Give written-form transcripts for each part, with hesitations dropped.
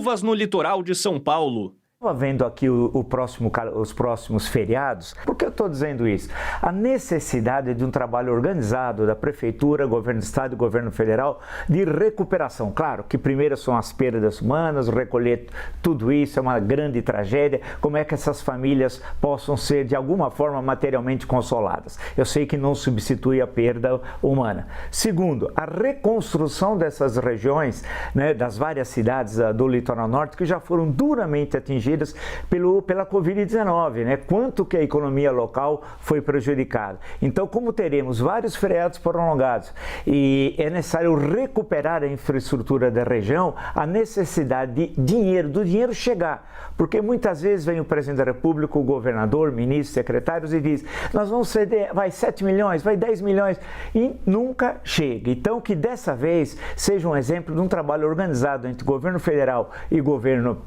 Chuvas no litoral de São Paulo. Estava vendo aqui os próximos feriados. Por que eu estou dizendo isso? A necessidade de um trabalho organizado da Prefeitura, Governo do Estado e Governo Federal de recuperação. Claro que primeiro são as perdas humanas, recolher tudo isso é uma grande tragédia. Como é que essas famílias possam ser de alguma forma materialmente consoladas? Eu sei que não substitui a perda humana. Segundo, a reconstrução dessas regiões, né, das várias cidades do litoral norte que já foram duramente atingidas pela Covid-19, né? Quanto que a economia local foi prejudicada. Então, como teremos vários feriados prolongados e é necessário recuperar a infraestrutura da região, a necessidade de do dinheiro chegar, porque muitas vezes vem o presidente da República, o governador, ministros, secretários e diz, nós vamos ceder, vai 7 milhões, vai 10 milhões e nunca chega. Então, que dessa vez seja um exemplo de um trabalho organizado entre governo federal e governo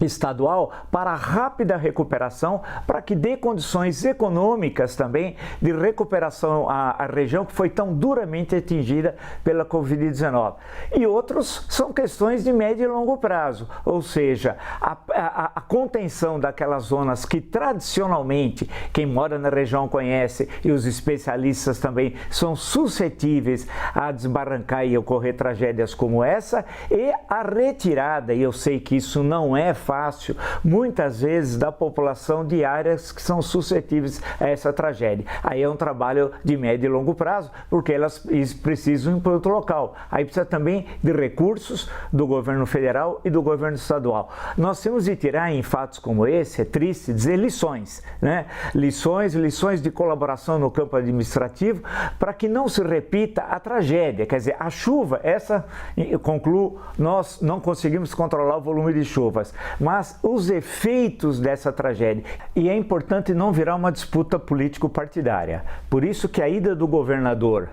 estadual para a rápida recuperação, para que dê condições econômicas também de recuperação à região que foi tão duramente atingida pela Covid-19. E outros são questões de médio e longo prazo, ou seja, a contenção daquelas zonas que tradicionalmente quem mora na região conhece e os especialistas também são suscetíveis a desbarrancar e ocorrer tragédias como essa, e a retirada, e eu sei que isso não é fácil, muitas vezes da população de áreas que são suscetíveis a essa tragédia. Aí é um trabalho de médio e longo prazo, porque elas precisam ir para outro local. Aí precisa também de recursos do governo federal e do governo estadual. Nós temos de tirar em fatos como esse, é triste dizer, lições, né? Lições de colaboração no campo administrativo para que não se repita a tragédia. Quer dizer, a chuva, essa, eu concluo, nós não conseguimos controlar o volume de chuvas, mas os efeitos dessa tragédia. E é importante não virar uma disputa político-partidária. Por isso que a ida do governador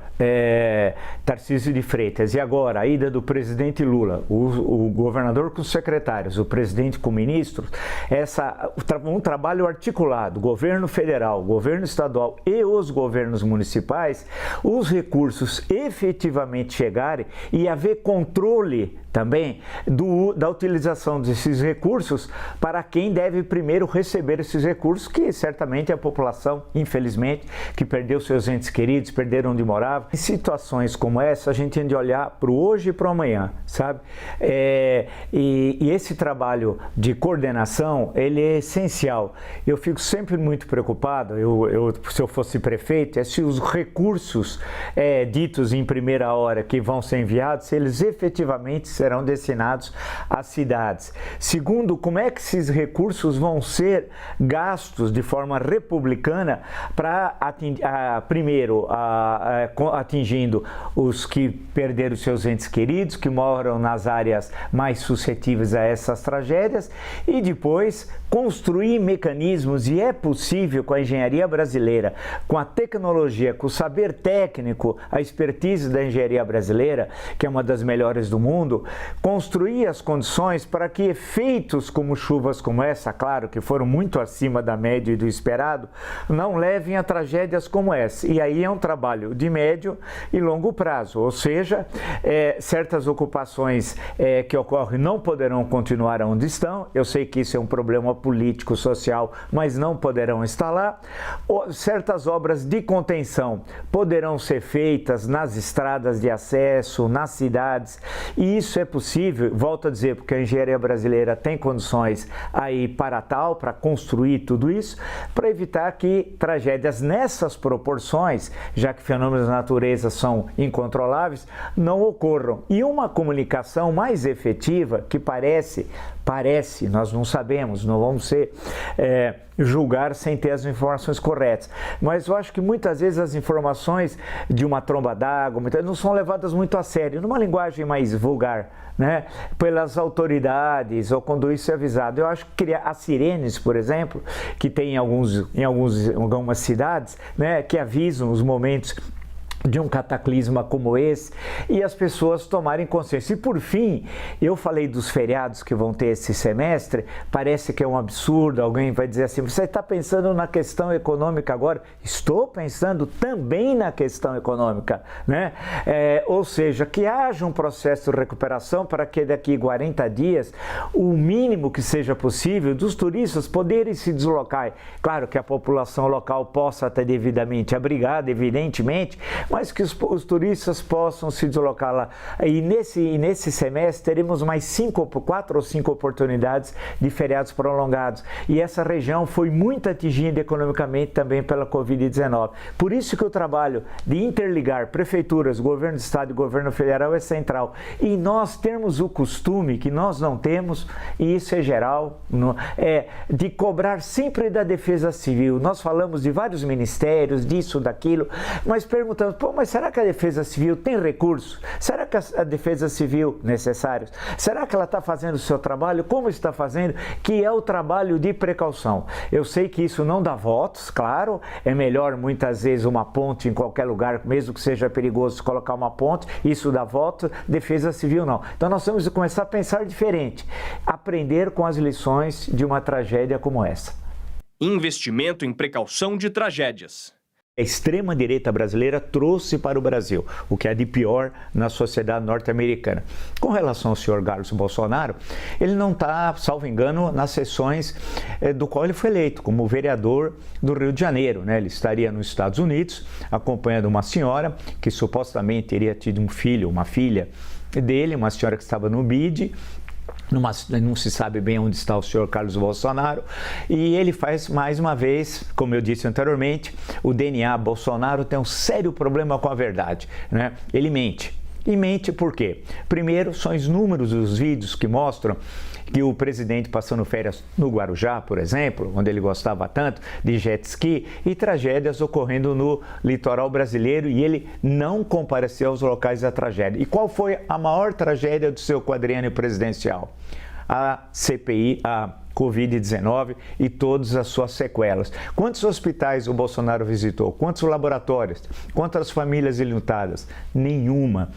Tarcísio de Freitas e agora a ida do presidente Lula, o governador com os secretários, o presidente com ministros, um trabalho articulado, governo federal, governo estadual e os governos municipais, os recursos efetivamente chegarem e haver controle também da utilização desses recursos para quem deve primeiro receber esses recursos, que certamente é a população, infelizmente, que perdeu seus entes queridos, perderam onde morava. Em situações como essa, a gente tem de olhar para o hoje e para o amanhã, sabe? E esse trabalho de coordenação, ele é essencial. Eu fico sempre muito preocupado, se eu fosse prefeito, se os recursos ditos em primeira hora que vão ser enviados, se eles efetivamente serão destinados às cidades. Segundo, como é que esses recursos vão ser gastos de forma republicana para atingindo os que perderam seus entes queridos, que moram nas áreas mais suscetíveis a essas tragédias, e depois construir mecanismos, e é possível com a engenharia brasileira, com a tecnologia, com o saber técnico, a expertise da engenharia brasileira, que é uma das melhores do mundo, construir as condições para que efeitos como chuvas como essa, claro que foram muito acima da média e do esperado, não levem a tragédias como essa. E aí é um trabalho de médio e longo prazo, ou seja, certas ocupações que ocorrem não poderão continuar onde estão. Eu sei que isso é um problema político, social, mas não poderão estar lá. Certas obras de contenção poderão ser feitas nas estradas de acesso, nas cidades, e isso é possível, volto a dizer, porque a engenharia brasileira tem condições aí para construir tudo isso, para evitar que tragédias nessas proporções, já que fenômenos da natureza são incontroláveis, não ocorram. E uma comunicação mais efetiva, que parece, nós não sabemos, não vamos julgar sem ter as informações corretas, mas eu acho que muitas vezes as informações de uma tromba d'água não são levadas muito a sério, numa linguagem mais vulgar, né, pelas autoridades ou quando isso é avisado. Eu acho que as sirenes, por exemplo, que tem em algumas cidades, né, que avisam os momentos de um cataclisma como esse e as pessoas tomarem consciência. E por fim, eu falei dos feriados que vão ter esse semestre, parece que é um absurdo, alguém vai dizer assim, você está pensando na questão econômica agora? Estou pensando também na questão econômica, né? Ou seja, que haja um processo de recuperação para que daqui a 40 dias, o mínimo que seja possível dos turistas poderem se deslocar. Claro que a população local possa estar devidamente abrigada, evidentemente, mas que os turistas possam se deslocar lá. E nesse semestre teremos mais 4 ou 5 oportunidades de feriados prolongados. E essa região foi muito atingida economicamente também pela Covid-19. Por isso que o trabalho de interligar prefeituras, governo do estado e governo federal é central. E nós temos o costume, que nós não temos, e isso é geral, de cobrar sempre da Defesa Civil. Nós falamos de vários ministérios, disso, daquilo, mas perguntamos, mas será que a Defesa Civil tem recursos? Será que a Defesa Civil necessários? Será que ela está fazendo o seu trabalho? Como está fazendo? Que é o trabalho de precaução. Eu sei que isso não dá votos, claro, é melhor muitas vezes uma ponte em qualquer lugar, mesmo que seja perigoso colocar uma ponte, isso dá voto, Defesa Civil não. Então nós temos que começar a pensar diferente, aprender com as lições de uma tragédia como essa. Investimento em precaução de tragédias. A extrema-direita brasileira trouxe para o Brasil o que é de pior na sociedade norte-americana. Com relação ao senhor Carlos Bolsonaro, ele não está, salvo engano, nas sessões do qual ele foi eleito, como vereador do Rio de Janeiro, né? Ele estaria nos Estados Unidos, acompanhando uma senhora que supostamente teria tido um filho, uma filha dele, uma senhora que estava no BID. Não se sabe bem onde está o senhor Carlos Bolsonaro, e ele faz mais uma vez, como eu disse anteriormente, o DNA Bolsonaro tem um sério problema com a verdade, né? Ele mente. E mente por quê? Primeiro, são os números dos vídeos que mostram que o presidente passando férias no Guarujá, por exemplo, onde ele gostava tanto de jet ski, e tragédias ocorrendo no litoral brasileiro, e ele não compareceu aos locais da tragédia. E qual foi a maior tragédia do seu quadriênio presidencial? A CPI, a Covid-19 e todas as suas sequelas. Quantos hospitais o Bolsonaro visitou? Quantos laboratórios? Quantas famílias enlutadas? Nenhuma.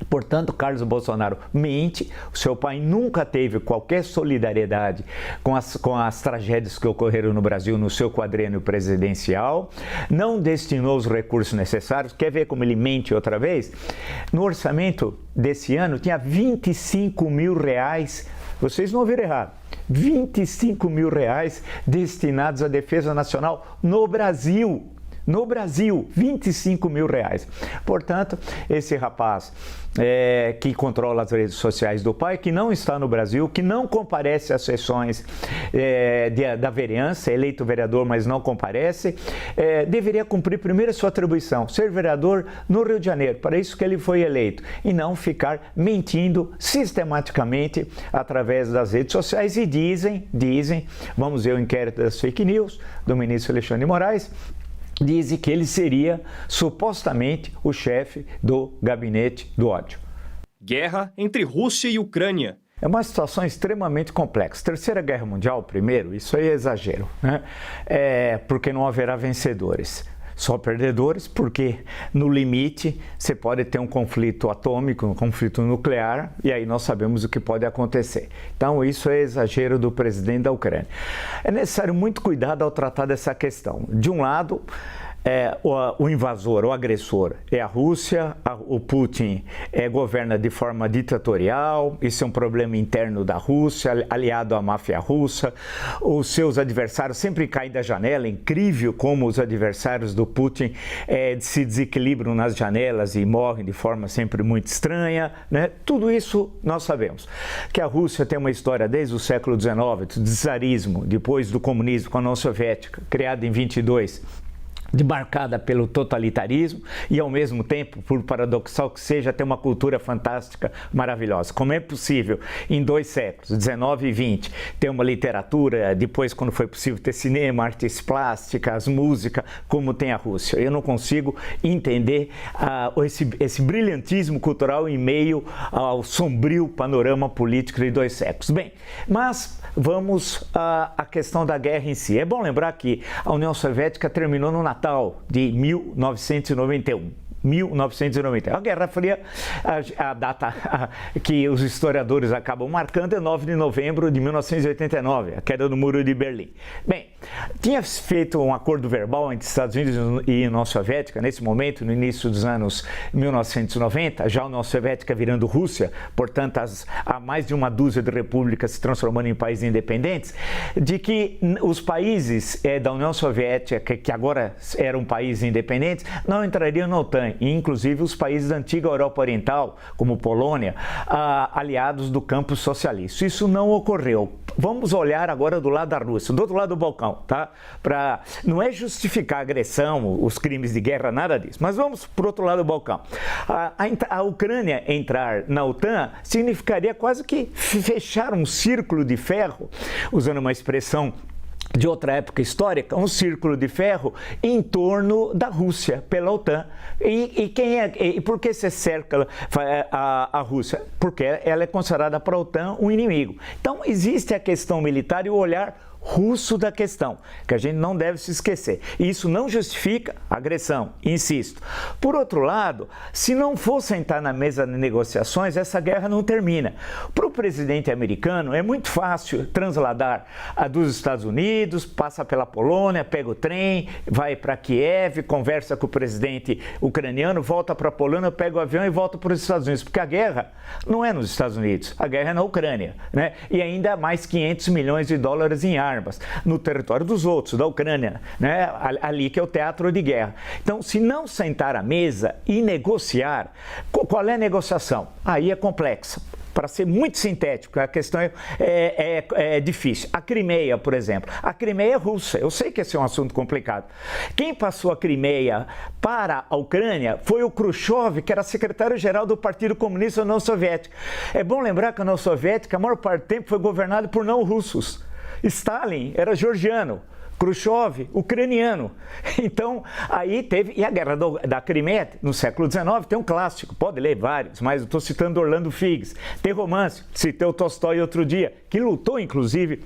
Portanto, Carlos Bolsonaro mente, o seu pai nunca teve qualquer solidariedade com as tragédias que ocorreram no Brasil no seu quadriênio presidencial, não destinou os recursos necessários. Quer ver como ele mente outra vez? No orçamento desse ano tinha 25 mil reais, vocês não ouviram errado, 25 mil reais destinados à defesa nacional no Brasil. No Brasil, 25 mil reais. Portanto, esse rapaz que controla as redes sociais do pai, que não está no Brasil, que não comparece às sessões da vereança, é eleito vereador, mas não comparece, deveria cumprir primeiro a sua atribuição, ser vereador no Rio de Janeiro, para isso que ele foi eleito, e não ficar mentindo sistematicamente através das redes sociais. E dizem, vamos ver o inquérito das fake news do ministro Alexandre de Moraes, dizem que ele seria supostamente o chefe do gabinete do ódio. Guerra entre Rússia e Ucrânia. É uma situação extremamente complexa. Terceira Guerra Mundial, primeiro, isso aí é exagero, né? Porque não haverá vencedores. Só perdedores, porque no limite você pode ter um conflito atômico, um conflito nuclear, e aí nós sabemos o que pode acontecer. Então isso é exagero do presidente da Ucrânia. É necessário muito cuidado ao tratar dessa questão. De um lado, o invasor, o agressor é a Rússia, o Putin governa de forma ditatorial, isso é um problema interno da Rússia, aliado à máfia russa. Os seus adversários sempre caem da janela, é incrível como os adversários do Putin se desequilibram nas janelas e morrem de forma sempre muito estranha, né? Tudo isso nós sabemos. Que a Rússia tem uma história desde o século XIX, do czarismo, depois do comunismo com a União Soviética, criada em 22, demarcada pelo totalitarismo e, ao mesmo tempo, por paradoxal que seja, tem uma cultura fantástica, maravilhosa. Como é possível, em 2 séculos, 19 e 20, ter uma literatura, depois, quando foi possível, ter cinema, artes plásticas, música, como tem a Rússia? Eu não consigo entender esse brilhantismo cultural em meio ao sombrio panorama político de 2 séculos. Bem, mas vamos à questão da guerra em si. É bom lembrar que a União Soviética terminou no Natal de 1991. 1990. A Guerra Fria, a data que os historiadores acabam marcando é 9 de novembro de 1989, a queda do Muro de Berlim. Bem, tinha feito um acordo verbal entre Estados Unidos e União Soviética, nesse momento, no início dos anos 1990, já a União Soviética virando Rússia, portanto, há mais de uma dúzia de repúblicas se transformando em países independentes, de que os países da União Soviética, que agora eram países independentes, não entrariam na OTAN, e inclusive os países da antiga Europa Oriental, como Polônia, aliados do campo socialista. Isso não ocorreu. Vamos olhar agora do lado da Rússia, do outro lado do balcão, tá? Não é justificar a agressão, os crimes de guerra, nada disso, mas vamos para o outro lado do balcão. A Ucrânia entrar na OTAN significaria quase que fechar um círculo de ferro, usando uma expressão de outra época histórica, um círculo de ferro em torno da Rússia pela OTAN. E por que se cerca a Rússia? Porque ela é considerada para a OTAN um inimigo. Então existe a questão militar e o olhar russo da questão, que a gente não deve se esquecer. E isso não justifica a agressão, insisto. Por outro lado, se não for sentar na mesa de negociações, essa guerra não termina. Para o presidente americano é muito fácil transladar a dos Estados Unidos, passa pela Polônia, pega o trem, vai para Kiev, conversa com o presidente ucraniano, volta para a Polônia, pega o avião e volta para os Estados Unidos, porque a guerra não é nos Estados Unidos, a guerra é na Ucrânia, né? E ainda mais 500 milhões de dólares em armas no território dos outros, da Ucrânia, né? Ali que é o teatro de guerra. Então, se não sentar à mesa e negociar, qual é a negociação? Aí é complexa. Para ser muito sintético, a questão é difícil. A Crimeia, por exemplo. A Crimeia é russa. Eu sei que esse é um assunto complicado. Quem passou a Crimeia para a Ucrânia foi o Khrushchev, que era secretário-geral do Partido Comunista da União Soviética. É bom lembrar que a União Soviética, a maior parte do tempo, foi governada por não-russos. Stalin era georgiano. Khrushchev, ucraniano. Então, aí teve... E a Guerra da Crimeia, no século XIX, tem um clássico, pode ler vários, mas eu estou citando Orlando Figes. Tem romance, citei o Tolstói outro dia, que lutou, inclusive,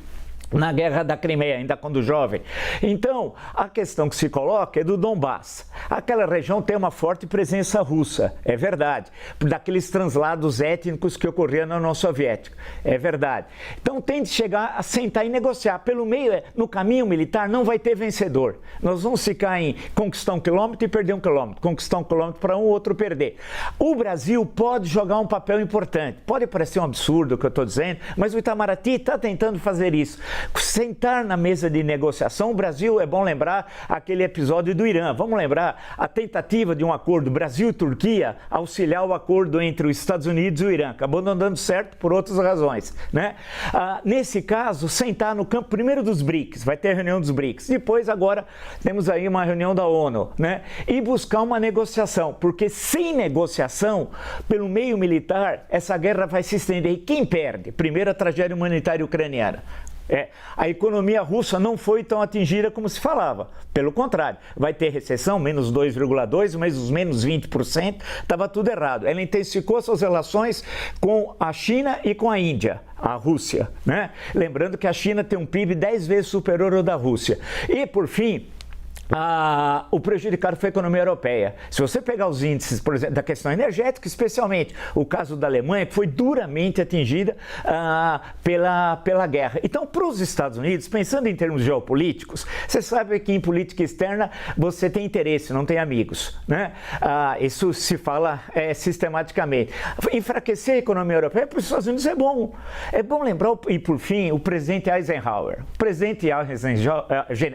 na Guerra da Crimeia, ainda quando jovem. Então, a questão que se coloca é do Donbass. Aquela região tem uma forte presença russa, é verdade, daqueles translados étnicos que ocorriam na União Soviética, é verdade. Então, tem de chegar a sentar e negociar. Pelo meio, no caminho militar, não vai ter vencedor. Nós vamos ficar em conquistar 1 quilômetro e perder 1 quilômetro, conquistar 1 quilômetro para um, outro perder. O Brasil pode jogar um papel importante. Pode parecer um absurdo o que eu estou dizendo, mas o Itamaraty está tentando fazer isso. Sentar na mesa de negociação, o Brasil, é bom lembrar aquele episódio do Irã, vamos lembrar a tentativa de um acordo Brasil e Turquia auxiliar o acordo entre os Estados Unidos e o Irã, acabou não dando certo por outras razões, né? Nesse caso, sentar no campo primeiro dos BRICS, vai ter a reunião dos BRICS, depois agora temos aí uma reunião da ONU, né? E buscar uma negociação, porque sem negociação, pelo meio militar, essa guerra vai se estender. E quem perde? Primeiro, a tragédia humanitária ucraniana. A economia russa não foi tão atingida como se falava. Pelo contrário, vai ter recessão, menos 2,2%, mas os menos 20%, estava tudo errado. Ela intensificou suas relações com a China e com a Índia, a Rússia, né? Lembrando que a China tem um PIB 10 vezes superior ao da Rússia. E, por fim, o prejudicado foi a economia europeia. Se você pegar os índices, por exemplo, da questão energética, especialmente o caso da Alemanha, que foi duramente atingida pela guerra. Então, para os Estados Unidos, pensando em termos geopolíticos, você sabe que em política externa você tem interesse, não tem amigos, né? Isso se fala sistematicamente. Enfraquecer a economia europeia para os Estados Unidos é bom. É bom lembrar, e por fim, o presidente Eisenhower. O presidente Eisenhower,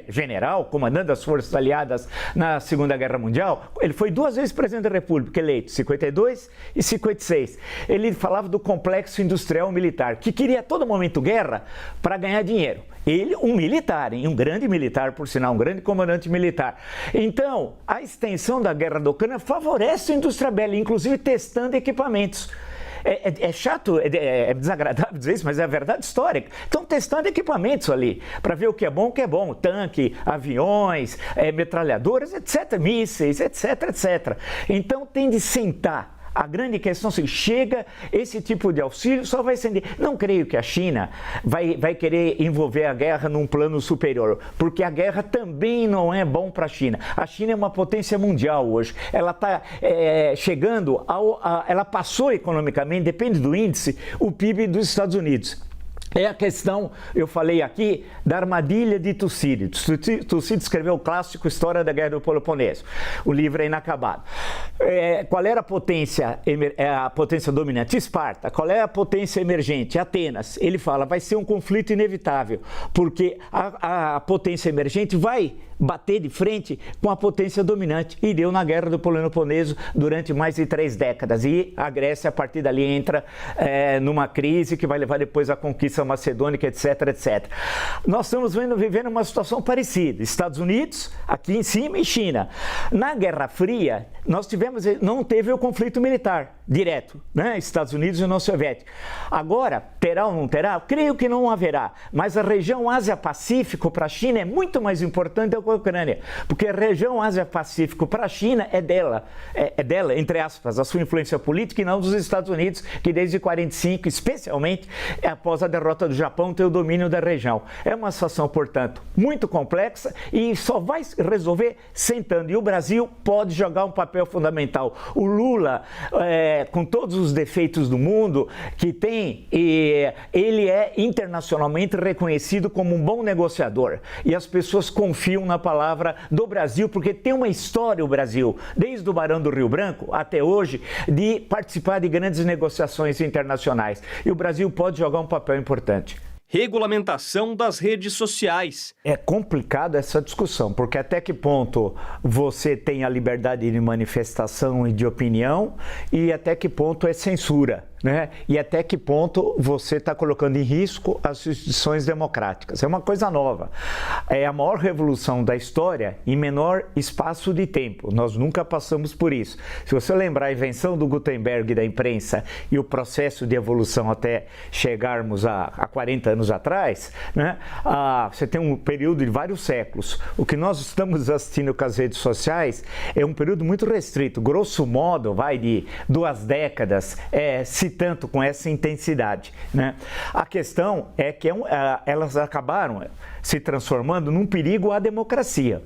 general, comandante das Forças Aliadas na Segunda Guerra Mundial, ele foi 2 vezes presidente da República, eleito, 52 e 56. Ele falava do complexo industrial militar, que queria a todo momento guerra para ganhar dinheiro. Ele, um militar, um grande militar, por sinal, um grande comandante militar. Então, a extensão da guerra da Ucrânia favorece a indústria bélica, inclusive testando equipamentos. É chato, é desagradável dizer isso, mas é a verdade histórica. Estão testando equipamentos ali, para ver o que é bom, tanque, aviões, metralhadoras, etc., mísseis, etc., etc. Então tem de sentar A grande questão é chega esse tipo de auxílio, só vai ser... Não creio que a China vai querer envolver a guerra num plano superior, porque a guerra também não é bom para a China. A China é uma potência mundial hoje. Ela está chegando, ela passou economicamente, depende do índice, o PIB dos Estados Unidos. É a questão, eu falei aqui, da armadilha de Tucídides. Tucídides escreveu o clássico História da Guerra do Peloponeso. O livro é inacabado. Qual era a potência dominante? Esparta. Qual é a potência emergente? Atenas. Ele fala, vai ser um conflito inevitável, porque a potência emergente vai bater de frente com a potência dominante, e deu na Guerra do Peloponeso durante mais de 3 décadas, e a Grécia a partir dali entra numa crise que vai levar depois à conquista macedônica, etc, etc. Nós estamos vivendo uma situação parecida, Estados Unidos aqui em cima e China. Na Guerra Fria não teve o conflito militar direto, né? Estados Unidos e União Soviética. Agora, terá ou não terá? Eu creio que não haverá, mas a região Ásia-Pacífico para a China é muito mais importante do que a Ucrânia, porque a região Ásia-Pacífico para a China é dela, entre aspas, a sua influência política, e não dos Estados Unidos, que desde 45, especialmente após a derrota do Japão, tem o domínio da região. É uma situação, portanto, muito complexa e só vai resolver sentando, e o Brasil pode jogar um papel fundamental. O Lula, com todos os defeitos do mundo que tem, ele é internacionalmente reconhecido como um bom negociador, e as pessoas confiam na palavra do Brasil, porque tem uma história o Brasil, desde o Barão do Rio Branco até hoje, de participar de grandes negociações internacionais, e o Brasil pode jogar um papel importante. Regulamentação das redes sociais. É complicado essa discussão, porque até que ponto você tem a liberdade de manifestação e de opinião, e até que ponto é censura, né? E até que ponto você está colocando em risco as instituições democráticas. É uma coisa nova. É a maior revolução da história em menor espaço de tempo. Nós nunca passamos por isso. Se você lembrar a invenção do Gutenberg da imprensa e o processo de evolução até chegarmos a 40 anos atrás, né? Você tem um período de vários séculos. O que nós estamos assistindo com as redes sociais é um período muito restrito, grosso modo, vai de 2 décadas, se tanto com essa intensidade, né? A questão é que elas acabaram se transformando num perigo à democracia.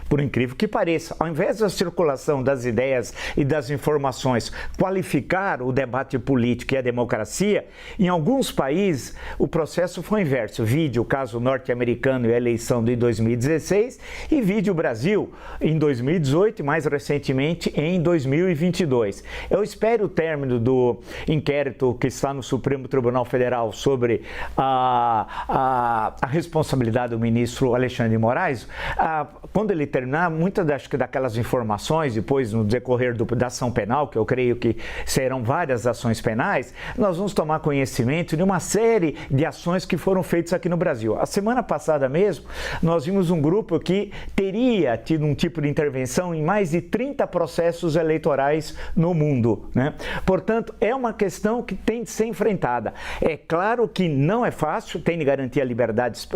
Por incrível que pareça, ao invés da circulação das ideias e das informações qualificar o debate político e a democracia, em alguns países o processo foi inverso. Vide o caso norte-americano e a eleição de 2016, e vide o Brasil em 2018 e mais recentemente em 2022. Eu espero o término do inquérito que está no Supremo Tribunal Federal sobre a responsabilidade do ministro Alexandre de Moraes, quando ele terminar, muitas daquelas informações, depois no decorrer da ação penal, que eu creio que serão várias ações penais, nós vamos tomar conhecimento de uma série de ações que foram feitas aqui no Brasil. A semana passada mesmo, nós vimos um grupo que teria tido um tipo de intervenção em mais de 30 processos eleitorais no mundo, né? Portanto, é uma questão que tem de ser enfrentada. É claro que não é fácil, tem de garantir a liberdade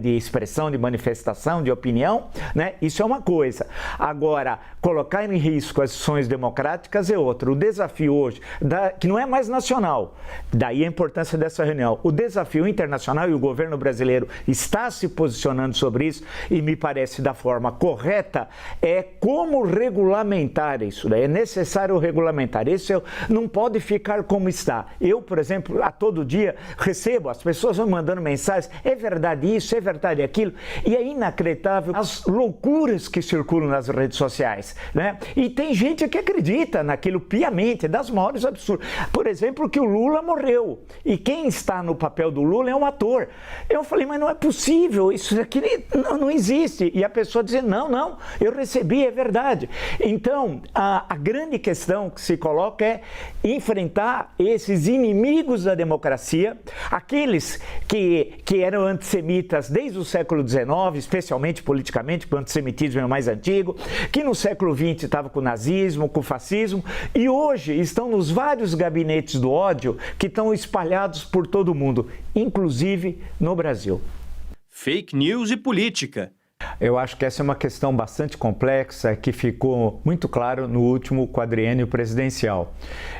de expressão, de manifestação, de opinião, né? Isso é uma coisa. Agora, colocar em risco as instituições democráticas é outra. O desafio hoje, que não é mais nacional, daí a importância dessa reunião, o desafio internacional, e o governo brasileiro está se posicionando sobre isso, e me parece da forma correta, é como regulamentar isso. É necessário regulamentar. Isso não pode ficar como está. Eu, por exemplo, a todo dia recebo, as pessoas vão mandando mensagens, é verdade isso, é verdade aquilo, e é inacreditável as loucuras que circulam nas redes sociais, né? E tem gente que acredita naquilo piamente, das maiores absurdos. Por exemplo, que o Lula morreu, e quem está no papel do Lula é um ator. Eu falei, mas não é possível, isso aqui não existe. E a pessoa dizendo, não, eu recebi, é verdade. Então, a grande questão que se coloca é enfrentar esses inimigos da democracia, aqueles que eram antissemitas desde o século XIX, especialmente politicamente, porque o antissemitismo é mais antigo, que no século XX estava com o nazismo, com o fascismo, e hoje estão nos vários gabinetes do ódio que estão espalhados por todo o mundo, inclusive no Brasil. Fake news e política. Eu acho que essa é uma questão bastante complexa que ficou muito claro no último quadriênio presidencial,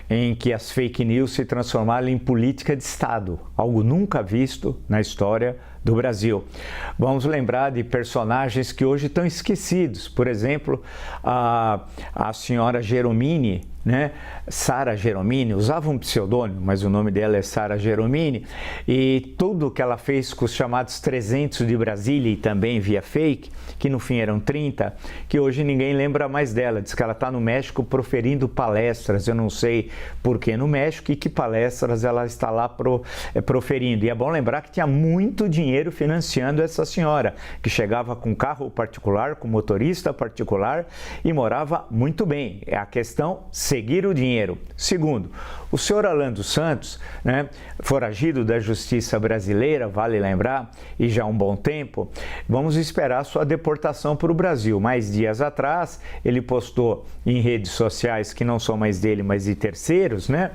em que as fake news se transformaram em política de Estado, algo nunca visto na história do Brasil. Vamos lembrar de personagens que hoje estão esquecidos. Por exemplo, a senhora Geromini, né? Sara Geromini, usava um pseudônimo, mas o nome dela é Sara Geromini, e tudo que ela fez com os chamados 300 de Brasília e também via fake, que no fim eram 30, que hoje ninguém lembra mais dela. Diz que ela está no México proferindo palestras, eu não sei por que no México e que palestras ela está lá proferindo. E é bom lembrar que tinha muito dinheiro financiando essa senhora, que chegava com carro particular, com motorista particular e morava muito bem. É a questão seguir o dinheiro. Segundo, o senhor Alan dos Santos, né, foragido da justiça brasileira, vale lembrar, e já há um bom tempo, vamos esperar sua deportação para o Brasil. Mais dias atrás, ele postou em redes sociais que não são mais dele, mas de terceiros, né?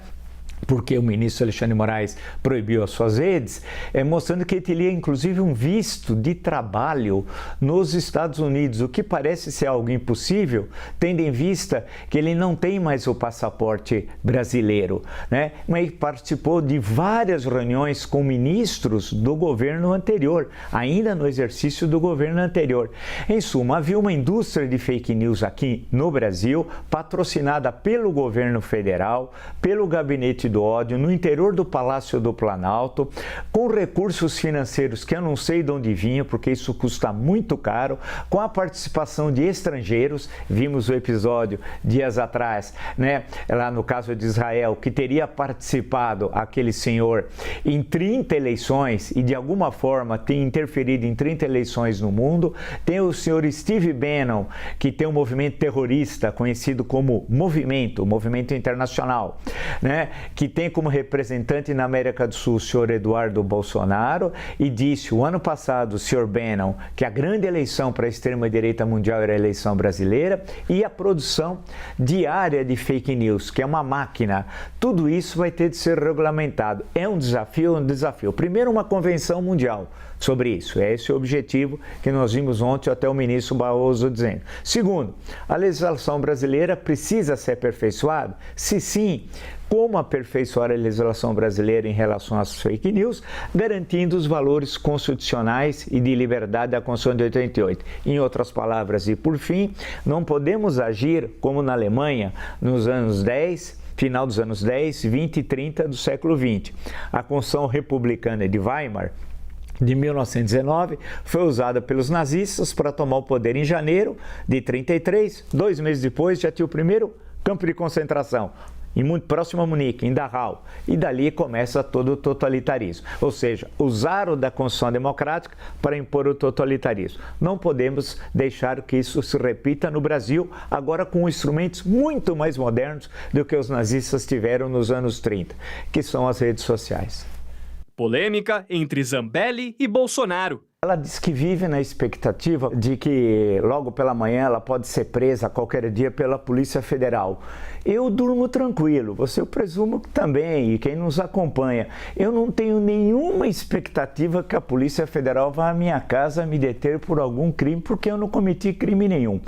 Porque o ministro Alexandre de Moraes proibiu as suas redes, mostrando que ele teria inclusive um visto de trabalho nos Estados Unidos, o que parece ser algo impossível, tendo em vista que ele não tem mais o passaporte brasileiro, né? Mas participou de várias reuniões com ministros do governo anterior, ainda no exercício do governo anterior. Em suma, havia uma indústria de fake news aqui no Brasil, patrocinada pelo governo federal, pelo gabinete do ódio, no interior do Palácio do Planalto, com recursos financeiros que eu não sei de onde vinham, porque isso custa muito caro, com a participação de estrangeiros. Vimos o episódio dias atrás, né, lá no caso de Israel, que teria participado aquele senhor em 30 eleições e de alguma forma tem interferido em 30 eleições no mundo. Tem o senhor Steve Bannon, que tem um movimento terrorista conhecido como Movimento Internacional, né, que tem como representante na América do Sul o senhor Eduardo Bolsonaro, e disse o ano passado o senhor Bannon que a grande eleição para a extrema-direita mundial era a eleição brasileira, e a produção diária de fake news, que é uma máquina. Tudo isso vai ter de ser regulamentado. É um desafio. Primeiro, uma convenção mundial sobre isso. É esse o objetivo que nós vimos ontem até o ministro Barroso dizendo. Segundo, a legislação brasileira precisa ser aperfeiçoada? Se sim, como aperfeiçoar a legislação brasileira em relação às fake news, garantindo os valores constitucionais e de liberdade da Constituição de 88. Em outras palavras, e por fim, não podemos agir como na Alemanha nos anos 10, final dos anos 10, 20 e 30 do século XX. A Constituição Republicana de Weimar, de 1919, foi usada pelos nazistas para tomar o poder em janeiro de 33. 2 meses depois já tinha o primeiro campo de concentração, muito próximo a Munique, em Dachau, e dali começa todo o totalitarismo. Ou seja, usaram da Constituição Democrática para impor o totalitarismo. Não podemos deixar que isso se repita no Brasil, agora com instrumentos muito mais modernos do que os nazistas tiveram nos anos 30, que são as redes sociais. Polêmica entre Zambelli e Bolsonaro. Ela diz que vive na expectativa de que logo pela manhã ela pode ser presa a qualquer dia pela Polícia Federal. Eu durmo tranquilo, você eu presumo que também, e quem nos acompanha. Eu não tenho nenhuma expectativa que a Polícia Federal vá à minha casa me deter por algum crime, porque eu não cometi crime nenhum.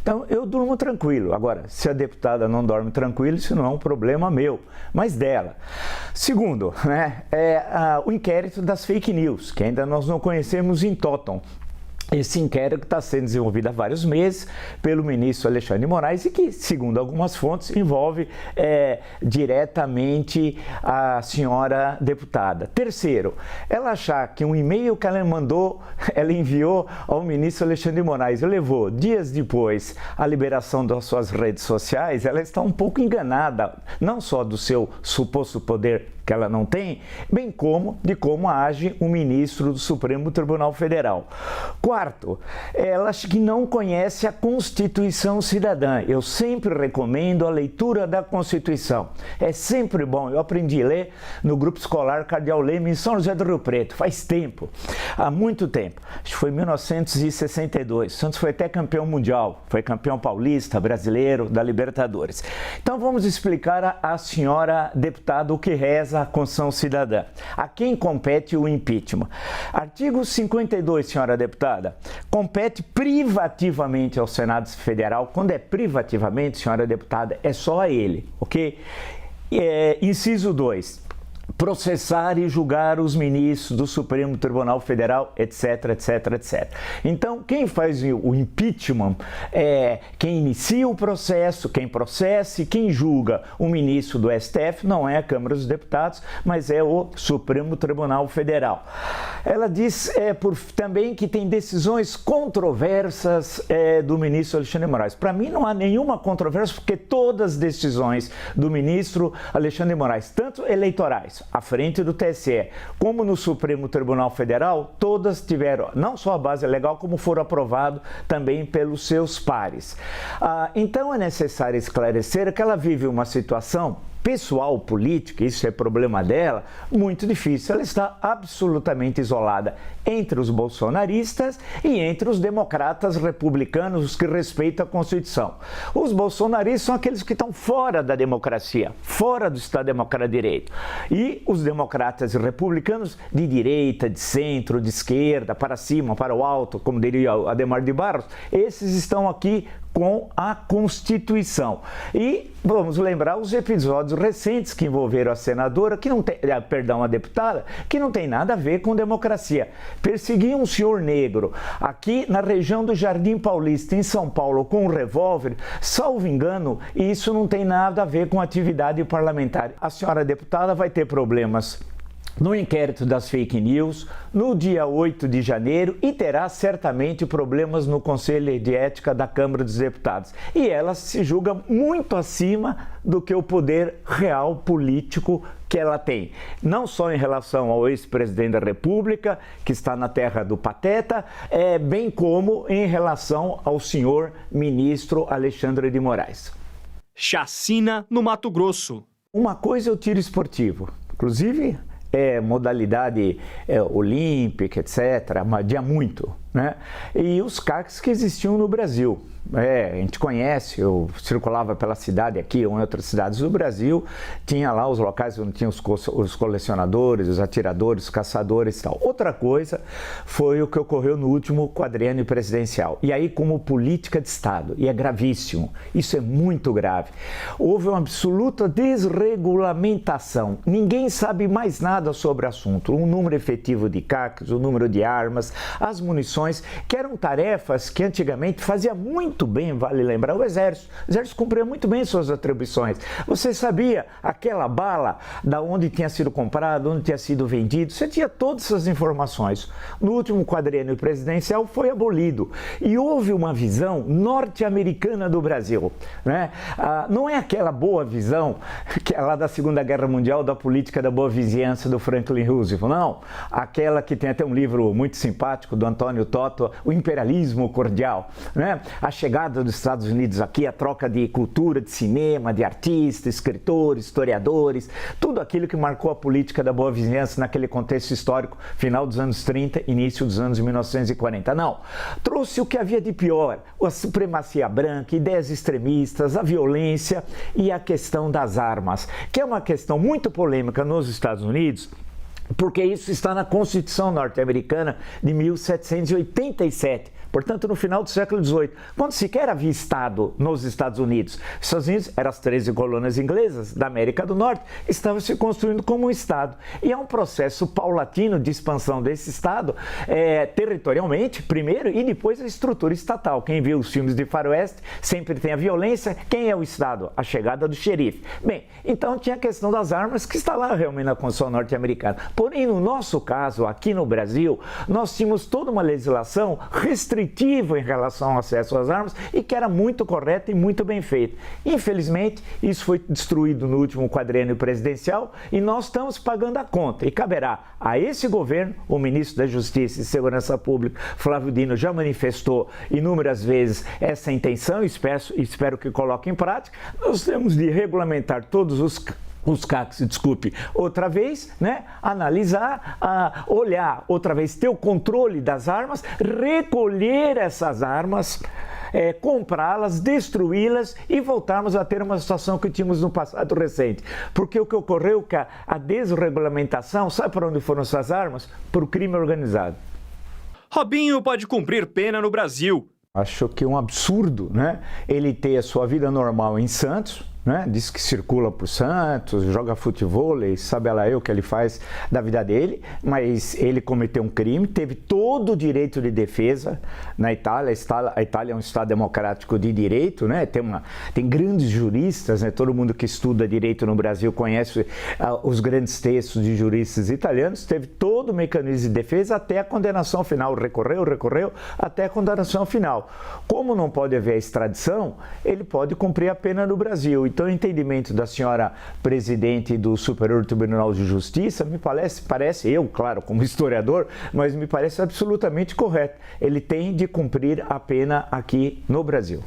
Então eu durmo tranquilo. Agora, se a deputada não dorme tranquilo, isso não é um problema meu, mas dela. Segundo, né, o inquérito das fake news, que ainda nós não conhecemos em totum. Esse inquérito está sendo desenvolvido há vários meses pelo ministro Alexandre de Moraes e que, segundo algumas fontes, envolve diretamente a senhora deputada. Terceiro, ela achar que um e-mail que ela enviou ao ministro Alexandre de Moraes levou dias depois à liberação das suas redes sociais, ela está um pouco enganada, não só do seu suposto poder que ela não tem, bem como de como age o ministro do Supremo Tribunal Federal. Quarto, ela acha que não conhece a Constituição Cidadã. Eu sempre recomendo a leitura da Constituição. É sempre bom. Eu aprendi a ler no grupo escolar Cardeal Leme em São José do Rio Preto, faz tempo, há muito tempo. Acho que foi em 1962. Santos foi até campeão mundial, foi campeão paulista, brasileiro, da Libertadores. Então vamos explicar à senhora deputada o que reza reza a Constituição Cidadã. A quem compete o impeachment? Artigo 52, senhora deputada, compete privativamente ao Senado Federal. Quando é privativamente, senhora deputada, é só a ele, ok? Inciso 2. Processar e julgar os ministros do Supremo Tribunal Federal, etc, etc, etc. Então, quem faz o impeachment é quem inicia o processo, quem processa e quem julga o ministro do STF, não é a Câmara dos Deputados, mas é o Supremo Tribunal Federal. Ela diz também que tem decisões controversas do ministro Alexandre de Moraes. Para mim, não há nenhuma controvérsia, porque todas as decisões do ministro Alexandre de Moraes, tanto eleitorais, à frente do TSE, como no Supremo Tribunal Federal, todas tiveram não só a base legal, como foram aprovadas também pelos seus pares. Então é necessário esclarecer que ela vive uma situação pessoal, política, isso é problema dela, muito difícil. Ela está absolutamente isolada entre os bolsonaristas e entre os democratas republicanos, os que respeitam a Constituição. Os bolsonaristas são aqueles que estão fora da democracia, fora do Estado Democrático de Direito. E os democratas e republicanos de direita, de centro, de esquerda, para cima, para o alto, como diria Adhemar de Barros, esses estão aqui com a Constituição. E vamos lembrar os episódios recentes que envolveram a senadora, a deputada, que não tem nada a ver com democracia. Perseguir um senhor negro aqui na região do Jardim Paulista, em São Paulo, com um revólver, salvo engano, isso não tem nada a ver com atividade parlamentar. A senhora deputada vai ter problemas no inquérito das fake news, no dia 8 de janeiro, e terá certamente problemas no Conselho de Ética da Câmara dos Deputados. E ela se julga muito acima do que o poder real político que ela tem, não só em relação ao ex-presidente da República, que está na terra do Pateta, bem como em relação ao senhor ministro Alexandre de Moraes. Chacina no Mato Grosso. Uma coisa é o tiro esportivo, inclusive modalidade olímpica, etc., mas muito, né? E os CACs que existiam no Brasil. A gente conhece, eu circulava pela cidade aqui ou em outras cidades do Brasil, tinha lá os locais onde tinha os colecionadores, os atiradores, os caçadores e tal. Outra coisa foi o que ocorreu no último quadriênio presidencial. E aí, como política de Estado, e é gravíssimo, isso é muito grave. Houve uma absoluta desregulamentação. Ninguém sabe mais nada sobre o assunto. O número efetivo de CACs, o número de armas, as munições, que eram tarefas que antigamente fazia muito bem, vale lembrar, o Exército. O Exército cumpria muito bem suas atribuições. Você sabia aquela bala, da onde tinha sido comprada, onde tinha sido vendido, você tinha todas essas informações. No último quadriênio presidencial foi abolido e houve uma visão norte-americana do Brasil, né? Não é aquela boa visão que é lá da Segunda Guerra Mundial, da política da boa vizinhança do Franklin Roosevelt, não. Aquela que tem até um livro muito simpático do Antônio Toto, O Imperialismo Cordial, né? A chegada dos Estados Unidos aqui, a troca de cultura, de cinema, de artistas, escritores, historiadores, tudo aquilo que marcou a política da boa vizinhança naquele contexto histórico, final dos anos 30, início dos anos 1940. Não, trouxe o que havia de pior, a supremacia branca, ideias extremistas, a violência e a questão das armas, que é uma questão muito polêmica nos Estados Unidos, porque isso está na Constituição norte-americana de 1787. Portanto, no final do século XVIII, quando sequer havia Estado nos Estados Unidos. Os Estados Unidos eram as 13 colônias inglesas da América do Norte, estavam se construindo como um Estado. E é um processo paulatino de expansão desse Estado, territorialmente, primeiro, e depois a estrutura estatal. Quem viu os filmes de faroeste sempre tem a violência. Quem é o Estado? A chegada do xerife. Bem, então tinha a questão das armas, que está lá realmente na Constituição norte-americana. Porém, no nosso caso, aqui no Brasil, nós tínhamos toda uma legislação restritiva em relação ao acesso às armas e que era muito correta e muito bem feita. Infelizmente, isso foi destruído no último quadriênio presidencial e nós estamos pagando a conta. E caberá a esse governo, o ministro da Justiça e Segurança Pública, Flávio Dino, já manifestou inúmeras vezes essa intenção e espero que coloque em prática. Nós temos de regulamentar todos os CACs, outra vez, né? Analisar, olhar outra vez, ter o controle das armas, recolher essas armas comprá-las, destruí-las e voltarmos a ter uma situação que tínhamos no passado recente. Porque o que ocorreu é que a desregulamentação, sabe para onde foram essas armas? Para o crime organizado. Robinho pode cumprir pena no Brasil. Acho que é um absurdo, né? Ele ter a sua vida normal em Santos, né? Diz que circula por Santos, joga futevôlei, sabe lá o que ele faz da vida dele, mas ele cometeu um crime, teve todo o direito de defesa na Itália. A Itália é um Estado democrático de direito, né? Tem grandes juristas, né? Todo mundo que estuda direito no Brasil conhece os grandes textos de juristas italianos. Teve todo o mecanismo de defesa até a condenação final, recorreu até a condenação final. Como não pode haver a extradição, ele pode cumprir a pena no Brasil. Então, o entendimento da senhora presidente do Superior Tribunal de Justiça me parece, eu, claro, como historiador, mas me parece absolutamente correto. Ele tem de cumprir a pena aqui no Brasil.